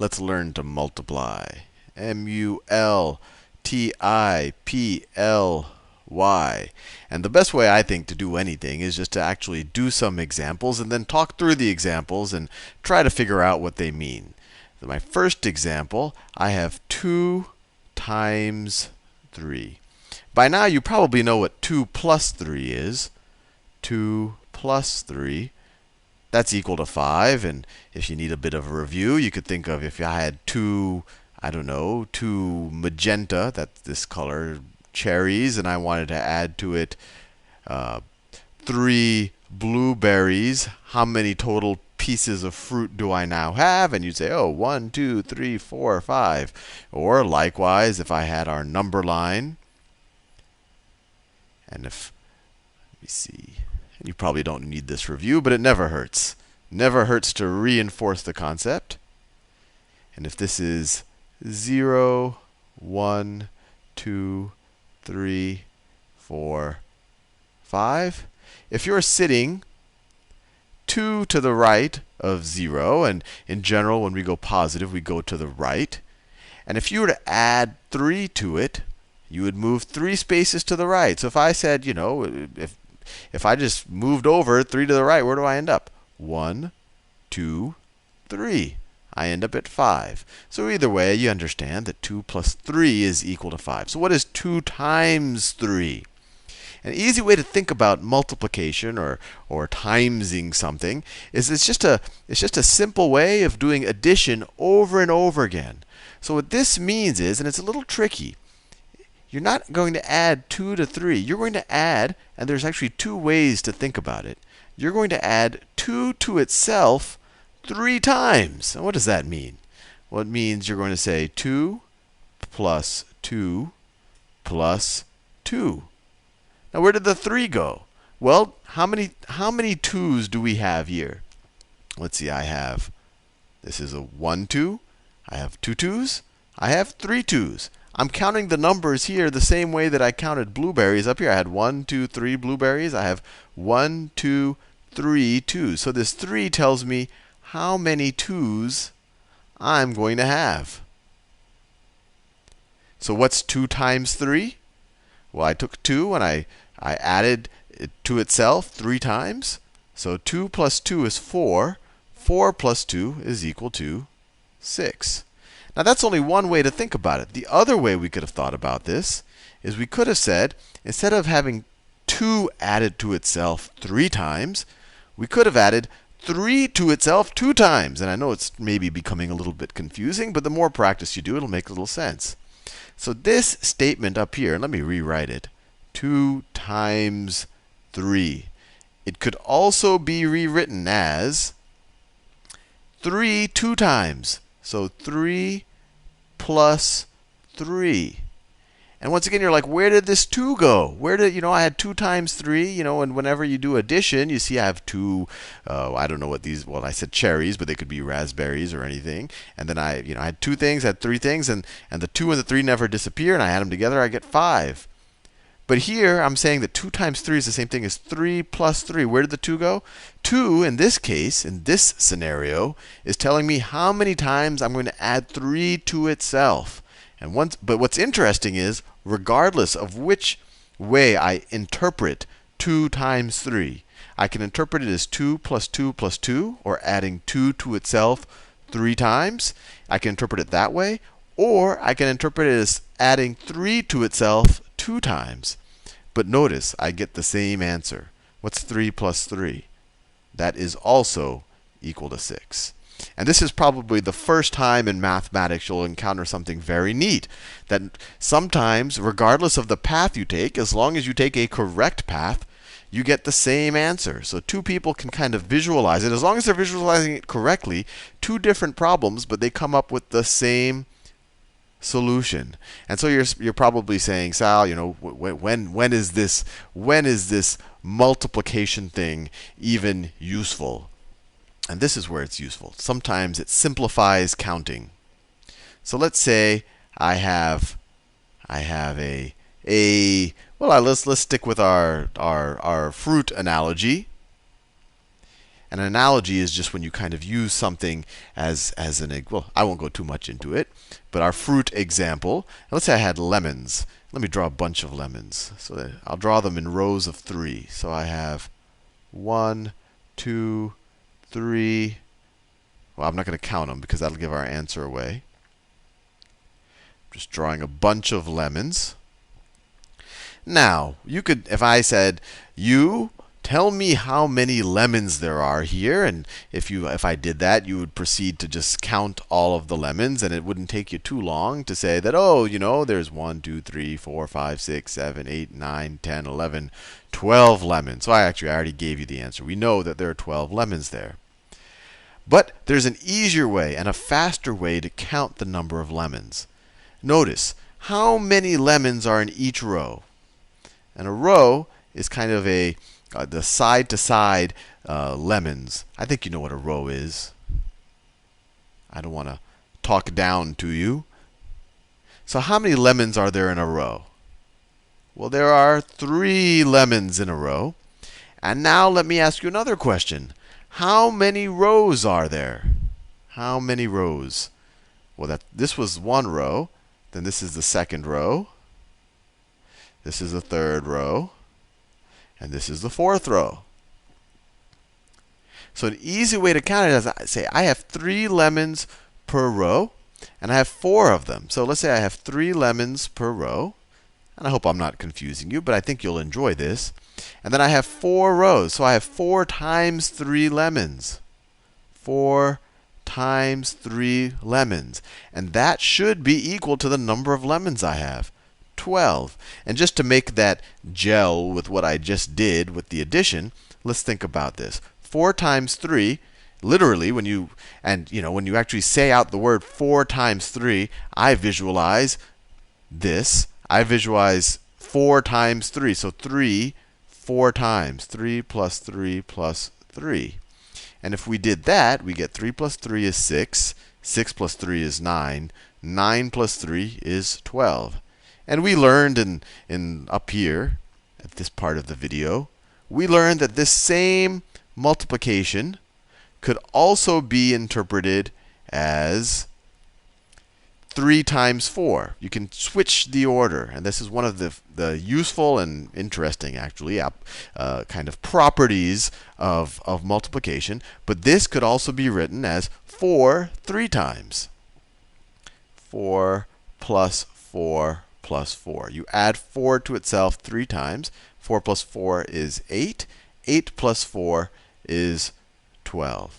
let's learn to multiply. multiply. And the best way I think to do anything is just to actually do some examples and then talk through the examples and try to figure out what they mean. So my first example, I have 2 times 3. By now you probably know what 2 plus 3 is. 2 plus 3. That's equal to 5. And if you need a bit of a review, you could think of if I had two, I don't know, 2 magenta, that's this color, cherries, and I wanted to add to it 3 blueberries, how many total pieces of fruit do I now have? And you'd say, oh, 1, 2, 3, 4, 5. Or likewise, if I had our number line, and if, let me see, and you probably don't need this review, but it never hurts. Never hurts to reinforce the concept. And if this is 0, 1, 2, 3, 4, 5, if you're sitting 2 to the right of 0, and in general, when we go positive, we go to the right. And if you were to add 3 to it, you would move 3 spaces to the right. So if I said, if I just moved over 3 to the right, where do I end up? 1, 2, 3. I end up at 5. So either way, you understand that 2 plus 3 is equal to 5. So what is 2 times 3? An easy way to think about multiplication or timesing something is it's just a simple way of doing addition over and over again. So what this means is, and it's a little tricky, you're not going to add 2 to 3. You're going to add, and there's actually 2 ways to think about it. You're going to add 2 to itself 3 times. And what does that mean? Well, it means you're going to say 2 plus 2 plus 2. Now, where did the 3 go? Well, how many 2's do we have here? Let's see, this is a 1, 2. I have 2 2's. I have 3 2's. I'm counting the numbers here the same way that I counted blueberries up here. I had 1, 2, 3 blueberries. I have 1, 2, 3 2's. So this 3 tells me how many 2's I'm going to have. So what's 2 times 3? Well, I took 2 and I added it to itself 3 times. So 2 plus 2 is 4. 4 plus 2 is equal to 6. Now, that's only one way to think about it. The other way we could have thought about this is we could have said, instead of having 2 added to itself 3 times, we could have added 3 to itself 2 times. And I know it's maybe becoming a little bit confusing, but the more practice you do, it'll make a little sense. So this statement up here, and let me rewrite it, 2 times 3. It could also be rewritten as 3 2 times. So 3 plus 3. And once again, you're like, where did this 2 go? Where did, I had 2 times 3, and whenever you do addition, you see I have 2, I don't know what these, well, I said cherries, but they could be raspberries or anything. And then I had 2 things, I had 3 things, and the 2 and the 3 never disappear, and I add them together, I get 5. But here, I'm saying that 2 times 3 is the same thing as 3 plus 3. Where did the 2 go? 2, in this case, in this scenario, is telling me how many times I'm going to add 3 to itself. But what's interesting is, regardless of which way I interpret 2 times 3, I can interpret it as 2 plus 2 plus 2, or adding 2 to itself 3 times. I can interpret it that way. Or I can interpret it as adding 3 to itself 2 times. But notice, I get the same answer. What's 3 plus 3? That is also equal to 6. And this is probably the first time in mathematics you'll encounter something very neat. That sometimes, regardless of the path you take, as long as you take a correct path, you get the same answer. So 2 people can kind of visualize it. As long as they're visualizing it correctly, 2 different problems, but they come up with the same solution. And so you're probably saying, Sal, when is this multiplication thing even useful? And this is where it's useful. Sometimes it simplifies counting. So let's say I have let's stick with our fruit analogy. An analogy is just when you kind of use something as an, well, I won't go too much into it, but our fruit example, let's say I had lemons. Let me draw a bunch of lemons. So that I'll draw them in rows of 3. So I have 1, 2, 3. Well, I'm not going to count them because that'll give our answer away. Just drawing a bunch of lemons. Now, you could, if I said, you tell me how many lemons there are here, and if I did that, you would proceed to just count all of the lemons, and it wouldn't take you too long to say that, oh, there's 1, 2, 3, 4, 5, 6, 7, 8, 9, 10, 11, 12 lemons. So I already gave you the answer. We know that there are 12 lemons there. But there's an easier way and a faster way to count the number of lemons. Notice, how many lemons are in each row? And a row is kind of the side-to-side lemons. I think you know what a row is. I don't want to talk down to you. So how many lemons are there in a row? Well, there are 3 lemons in a row. And now let me ask you another question. How many rows are there? How many rows? Well, this was one row. Then this is the second row. This is the third row. And this is the fourth row. So an easy way to count it is I say I have 3 lemons per row, and I have 4 of them. So let's say I have 3 lemons per row. And I hope I'm not confusing you, but I think you'll enjoy this. And then I have 4 rows. So I have 4 times 3 lemons. 4 times 3 lemons. And that should be equal to the number of lemons I have, 12. And just to make that gel with what I just did with the addition, let's think about this. 4 times 3, literally, when you actually say out the word 4 times 3, I visualize this. I visualize 4 times 3. So 3, 4 times. 3 plus 3 plus 3. And if we did that, we get 3 plus 3 is 6. 6 plus 3 is 9. 9 plus 3 is 12. And we learned in up here, at this part of the video, we learned that this same multiplication could also be interpreted as 3 times 4. You can switch the order. And this is one of the useful and interesting, actually, kind of properties of multiplication. But this could also be written as 4 3 times. 4 plus 4 plus 4. You add 4 to itself 3 times. 4 plus 4 is 8. 8 plus 4 is 12.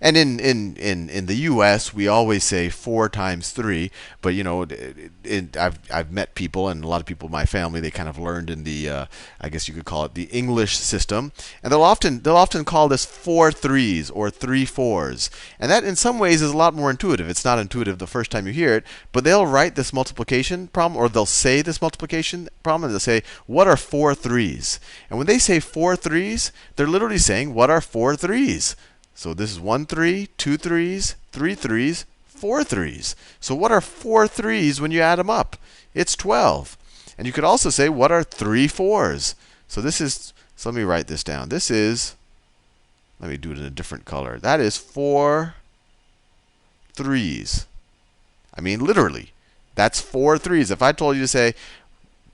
And in the U.S., we always say 4 times 3. But I've met people, and a lot of people in my family, they kind of learned in the I guess you could call it the English system, and they'll often call this 4 3s or 3 4s. And that in some ways is a lot more intuitive. It's not intuitive the first time you hear it, but they'll write this multiplication problem, or they'll say this multiplication problem, and they'll say, what are 4 3s? And when they say 4 3s, they're literally saying, what are 4 3s? So this is 1 3, 2 3s, 3 3s, 4 3s. So what are 4 3s when you add them up? It's 12. And you could also say, what are 3 4s? So let me write this down. This is, let me do it in a different color. That is 4 3s. I mean, literally, that's 4 3s. If I told you to say,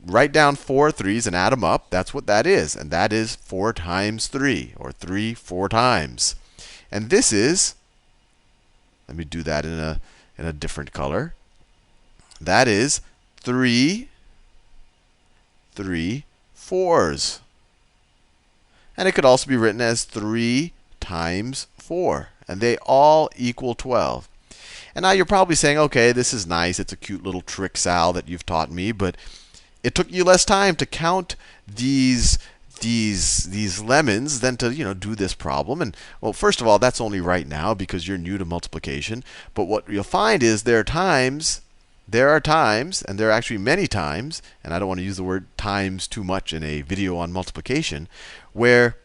write down 4 3s and add them up, that's what that is. And that is 4 times 3, or 3 4 times. And this is, let me do that in a different color. That is 3 3 4s. And it could also be written as 3 times 4. And they all equal 12. And now you're probably saying, okay, this is nice. It's a cute little trick, Sal, that you've taught me. But it took you less time to count these lemons than to do this problem. And well, first of all, that's only right now because you're new to multiplication. But what you'll find is there are times, and there are actually many times, and I don't want to use the word times too much in a video on multiplication, where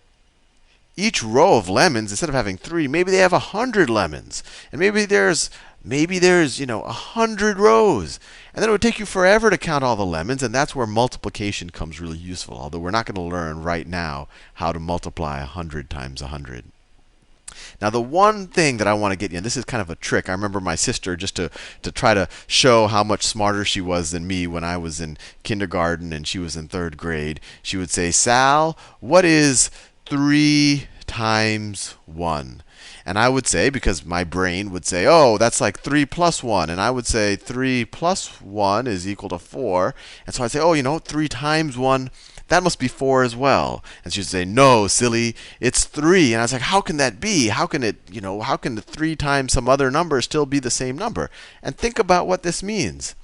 each row of lemons, instead of having 3, maybe they have 100 lemons, and maybe there's 100 rows. And then it would take you forever to count all the lemons, and that's where multiplication comes really useful. Although we're not going to learn right now how to multiply 100 times 100. Now, the one thing that I want to get you, and this is kind of a trick. I remember my sister, just to try to show how much smarter she was than me when I was in kindergarten and she was in third grade, she would say, Sal, what is 3 times 1? And I would say, because my brain would say, oh, that's like 3 plus 1. And I would say 3 plus 1 is equal to 4. And so I'd say, oh, 3 times 1, that must be 4 as well. And she'd say, no, silly, it's 3. And I was like, how can that be? How can how can the 3 times some other number still be the same number? And think about what this means.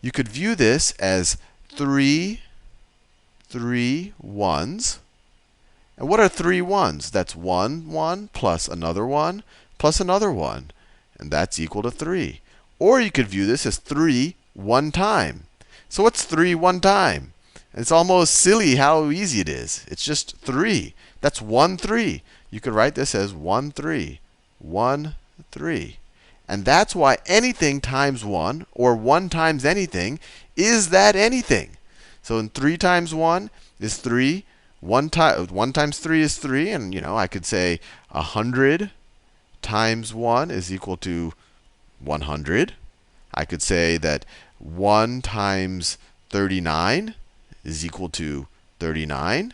You could view this as 3 ones. And what are 3 ones? That's 1 1 plus another 1 plus another 1. And that's equal to 3. Or you could view this as 3 one time. So what's 3 one time? It's almost silly how easy it is. It's just 3. That's 1 3. You could write this as 1 3. 1 3. And that's why anything times 1, or 1 times anything, is that anything. So in 3 times 1 is 3. 1 times 3 is 3. And, I could say 100 times 1 is equal to 100. I could say that 1 times 39 is equal to 39.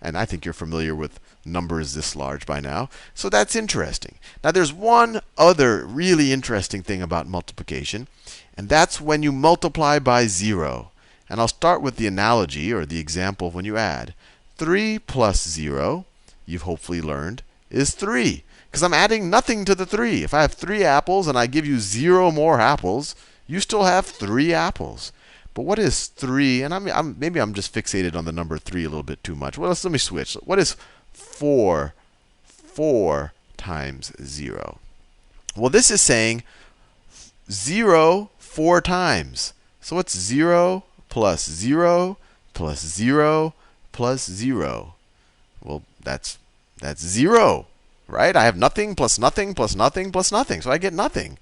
And I think you're familiar with numbers this large by now. So that's interesting. Now, there's one other really interesting thing about multiplication, and that's when you multiply by 0. And I'll start with the analogy, or the example of when you add. 3 plus 0, you've hopefully learned, is 3. Because I'm adding nothing to the 3. If I have 3 apples and I give you 0 more apples, you still have 3 apples. But what is 3? And maybe I'm just fixated on the number 3 a little bit too much. Well, let me switch. What is 4 times 0? Well, this is saying 0 4 times. So what's 0 plus 0 plus 0 plus 0? Well, that's 0, right? I have nothing plus nothing plus nothing plus nothing. So I get nothing.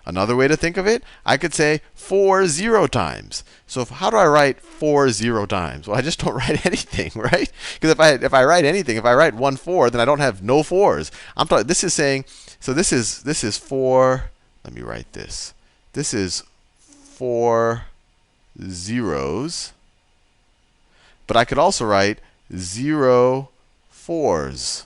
Another way to think of it, I could say 4 0 times. So how do I write 4 0 times? Well, I just don't write anything, right? Because if I write anything, if I write 1 4, then I don't have no 4s. I'm talking. This is saying. So this is 4. Let me write this. This is 4 zeros. But I could also write 0 4s.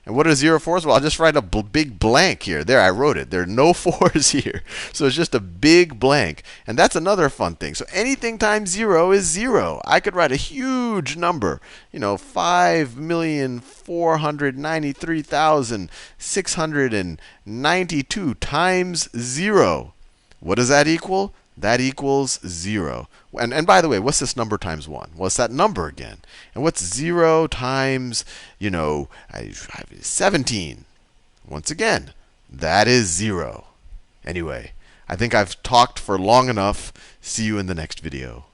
And what are 0 4s? Well, I'll just write a big blank here. There, I wrote it. There are no 4s here. So it's just a big blank. And that's another fun thing. So anything times 0 is 0. I could write a huge number. 5,493,692 times 0. What does that equal? That equals 0. And by the way, what's this number times 1? Well, it's that number again. And what's 0 times, 17? Once again, that is 0. Anyway, I think I've talked for long enough. See you in the next video.